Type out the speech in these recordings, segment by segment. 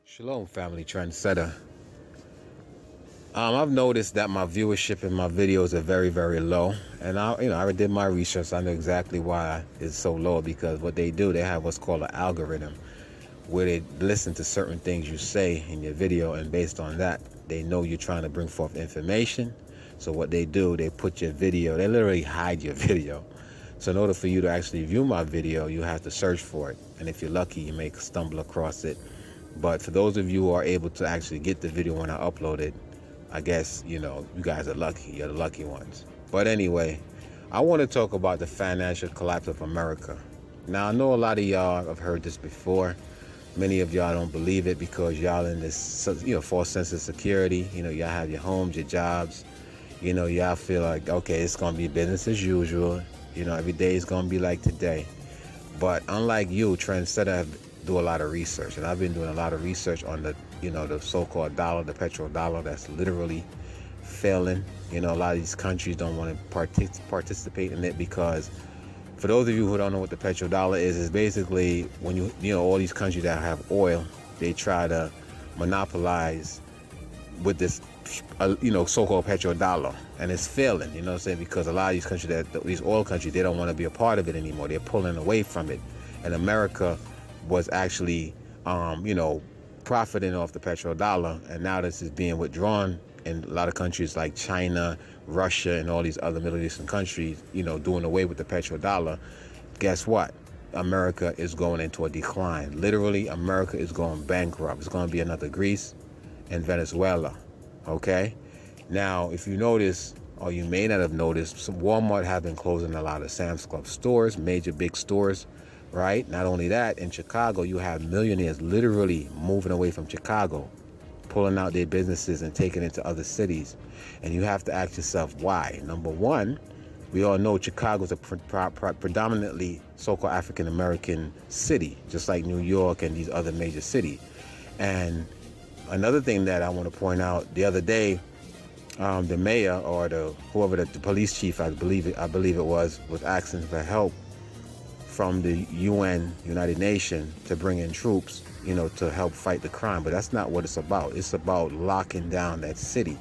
Shalom, family trendsetter. I've noticed that my viewership in my videos are very, very low, and I did my research. I know exactly why it's so low because what they do, they have what's called an algorithm, where they listen to certain things you say in your video, and based on that, they know you're trying to bring forth information. So what they do, they put your video, they literally hide your video. So in order for you to actually view my video, you have to search for it, and if you're lucky, you may stumble across it. But for those of you who are able to actually get the video when I upload it, I guess, you guys are lucky. You're the lucky ones. But anyway, I want to talk about the financial collapse of America. Now, I know a lot of y'all have heard this before. Many of y'all don't believe it because y'all in this, false sense of security. Y'all have your homes, your jobs. Y'all feel like, okay, it's going to be business as usual. Every day is going to be like today. But unlike you, trendsetter, do a lot of research, and I've been doing a lot of research on the so-called dollar, the petrodollar, that's literally failing. A lot of these countries don't want to participate in it because, for those of you who don't know what the petrodollar is basically when all these countries that have oil, they try to monopolize with this so-called petrodollar, and it's failing. You know what I'm saying? Because a lot of these countries, these oil countries, they don't want to be a part of it anymore. They're pulling away from it, and America was actually, profiting off the petrodollar, and now this is being withdrawn in a lot of countries like China, Russia, and all these other Middle Eastern countries, doing away with the petrodollar. Guess what? America is going into a decline. Literally, America is going bankrupt. It's going to be another Greece and Venezuela. Okay? Now, if you notice, or you may not have noticed, some Walmart have been closing a lot of Sam's Club stores, major big stores. Right? Not only that, in Chicago, you have millionaires literally moving away from Chicago, pulling out their businesses and taking it to other cities. And you have to ask yourself why. Number one, we all know Chicago is a predominantly so-called African-American city, just like New York and these other major cities. And another thing that I want to point out, the other day, the mayor or the police chief, I believe it was asking for help from the UN, United Nations, to bring in troops, to help fight the crime. But that's not what it's about. It's about locking down that city.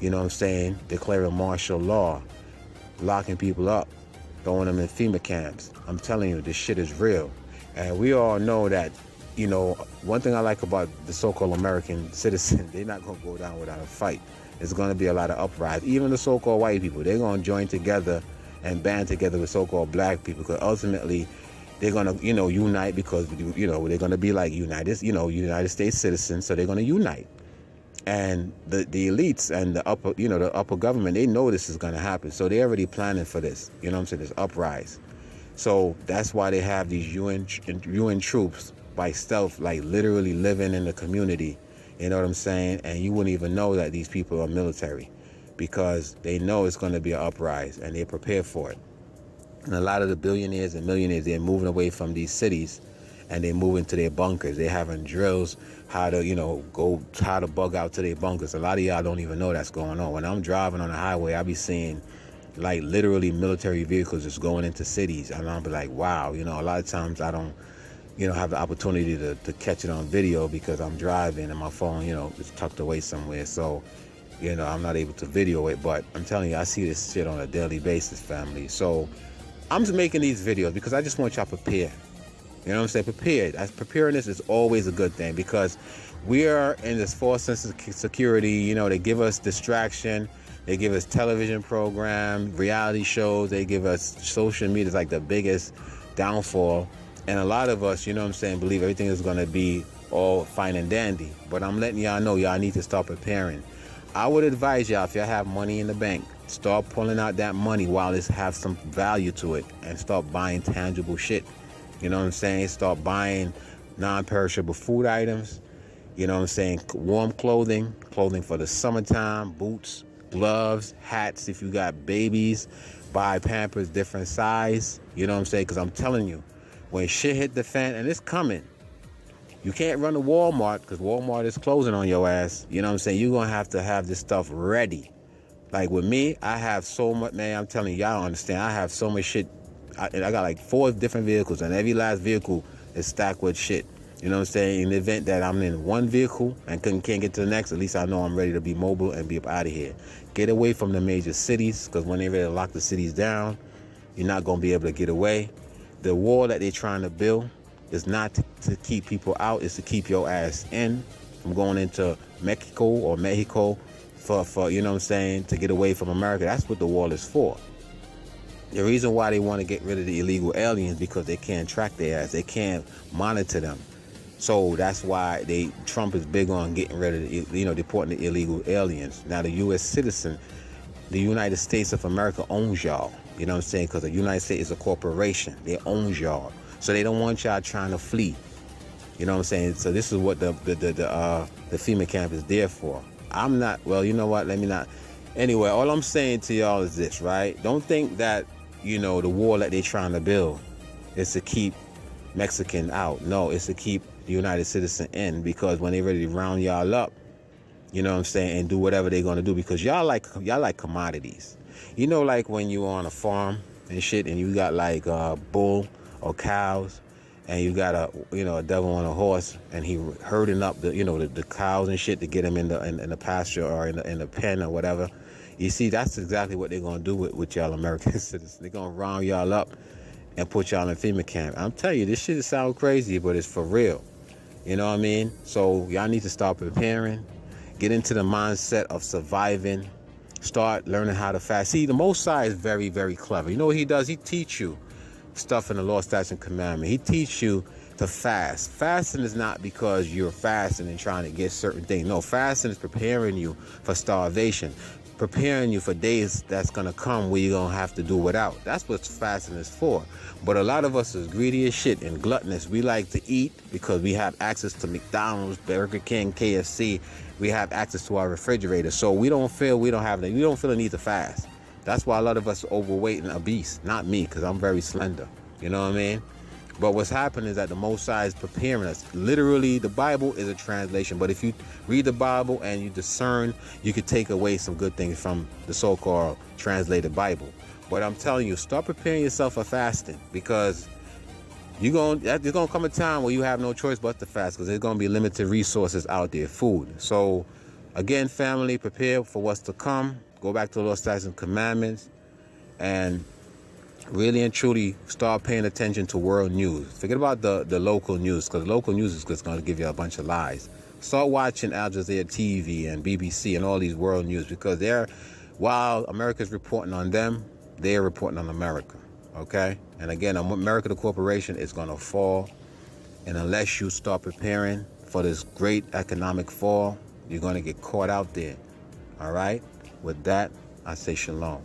You know what I'm saying? Declaring martial law, locking people up, throwing them in FEMA camps. I'm telling you, this shit is real. And we all know that, one thing I like about the so-called American citizen, they're not going to go down without a fight. There's going to be a lot of uprising. Even the so-called white people, they're going to join together and band together with so-called black people, because ultimately they're going to, unite, because, they're going to be like United States citizens, so they're going to unite. And the elites and the upper government, they know this is going to happen, so they're already planning for this, this uprise. So that's why they have these UN troops by stealth, like literally living in the community, you know what I'm saying? And you wouldn't even know that these people are military, because they know it's going to be an uprise and they're prepared for it. And a lot of the billionaires and millionaires, they're moving away from these cities and they're moving to their bunkers. They're having drills how to bug out to their bunkers. A lot of y'all don't even know that's going on. When I'm driving on the highway, I be seeing like literally military vehicles just going into cities, and I'll be like, wow. A lot of times I don't have the opportunity to catch it on video because I'm driving and my phone is tucked away somewhere. So I'm not able to video it, but I'm telling you, I see this shit on a daily basis, family. So I'm just making these videos because I just want y'all prepared. You know what I'm saying? Prepared. Preparedness is always a good thing, because we are in this false sense of security. They give us distraction. They give us television program, reality shows. They give us social media. It's like the biggest downfall. And a lot of us, believe everything is going to be all fine and dandy. But I'm letting y'all know, y'all need to start preparing. I would advise y'all, if y'all have money in the bank, start pulling out that money while it has some value to it, and start buying tangible shit. You know what I'm saying? Start buying non-perishable food items. You know what I'm saying? Warm clothing for the summertime, boots, gloves, hats if you got babies. Buy Pampers different size. You know what I'm saying? Because I'm telling you, when shit hit the fan, and it's coming, you can't run to Walmart because Walmart is closing on your ass. You know what I'm saying? You're going to have this stuff ready. Like with me, I have so much, man. I'm telling you, y'all don't understand. I have so much shit. I got like 4 different vehicles, and every last vehicle is stacked with shit. You know what I'm saying? In the event that I'm in one vehicle and can't get to the next, at least I know I'm ready to be mobile and be up out of here. Get away from the major cities, because when they ready to lock the cities down, you're not going to be able to get away. The wall that they're trying to build is not to keep people out, it's to keep your ass in from going into Mexico for you know what I'm saying, to get away from America. That's what the wall is for. The reason why they want to get rid of the illegal aliens, because they can't track their ass, they can't monitor them. So that's why Trump is big on getting rid of deporting the illegal aliens. Now the U.S. citizen, the United States of America owns y'all. You know what I'm saying? Because the United States is a corporation. They own y'all. So they don't want y'all trying to flee. You know what I'm saying? So this is what the FEMA camp is there for. I'm not, well, you know what? Let me not. Anyway, all I'm saying to y'all is this, right? Don't think that, the wall that they're trying to build is to keep Mexican out. No, it's to keep the United citizen in, because when they ready to round y'all up, you know what I'm saying, and do whatever they're gonna do, because y'all like commodities. Like when you on a farm and shit, and you got like bull or cows, and you got a devil on a horse, and he herding up the cows and shit to get them in the pasture or in the pen or whatever. You see, that's exactly what they're gonna do with y'all American citizens. They're gonna round y'all up and put y'all in FEMA camp. I'm telling you, this shit sound crazy, but it's for real. You know what I mean? So y'all need to start preparing. Get into the mindset of surviving. Start learning how to fast. See, the Most High is very, very clever. You know what he does? He teach you stuff in the law, statutes, and commandment. He teach you to fast. Fasting is not because you're fasting and trying to get certain things. No, fasting is preparing you for starvation, preparing you for days that's going to come where you're going to have to do without. That's what fasting is for. But a lot of us is greedy as shit and gluttonous. We like to eat because we have access to McDonald's, Burger King, KFC. We have access to our refrigerator. So we don't feel the need to fast. That's why a lot of us are overweight and obese. Not me, because I'm very slender. You know what I mean? But what's happening is that the Most High is preparing us. Literally, the Bible is a translation. But if you read the Bible and you discern, you could take away some good things from the so-called translated Bible. But I'm telling you, start preparing yourself for fasting, because there's going to come a time where you have no choice but to fast, because there's going to be limited resources out there, food. So, again, family, prepare for what's to come. Go back to the law, statutes, and commandments. And really and truly start paying attention to world news. Forget about the local news, because local news is just going to give you a bunch of lies. Start watching Al Jazeera TV and BBC and all these world news, because while America's reporting on them, they're reporting on America. Okay? And again, America, the corporation, is going to fall. And unless you start preparing for this great economic fall, you're going to get caught out there. All right? With that, I say shalom.